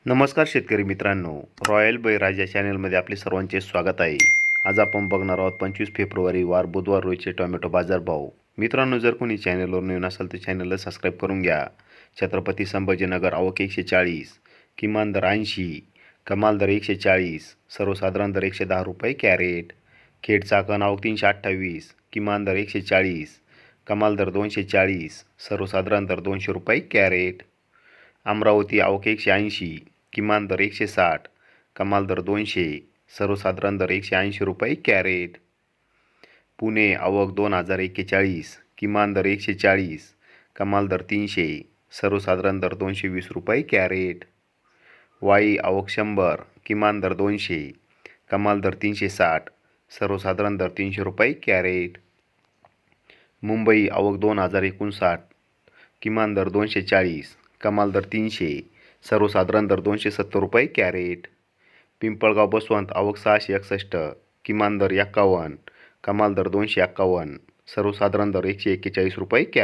नमस्कार शेतकरी मित्रांनो, रॉयल बळीराजा चॅनलमध्ये आपले सर्वांचे स्वागत आहे. आज आपण बघणार आहोत 25 फेब्रुवारी वार बुधवार रोजचे टोमॅटो बाजारभाव. मित्रांनो, जर कोणी चॅनलवर नवीन असाल तर चॅनलला सबस्क्राईब करून घ्या. छत्रपती संभाजीनगर आवक 140, किमान दर 80, कमाल दर 140, सर्वसाधारण दर 110 रुपये कॅरेट. खेड चाकण आवक 328, किमान दर 140, कमाल दर 240, सर्वसाधारण दर 200 रुपये कॅरेट. अमरावती आवक 180, किमान दर 160, कमाल दर 200, सर्वसाधारण दर 180 रुपये कॅरेट. पुणे आवक 2041, किमान दर 140, कमाल दर 300, सर्वसाधारण दर 220 रुपये कॅरेट. वाई आवक 100, किमान दर 200, कमाल दर 360, सर्वसाधारण दर 300 रुपये कॅरेट. मुंबई आवक 2059, किमान दर 240, कमाल दर 300, सर्वसाधारण दर 270 रुपये कॅरेट. पिंपळगाव बसवंत आवक 661, किमान दर 51, कमाल दर 251, सर्वसाधारण दर 141 रुपये कॅरेट.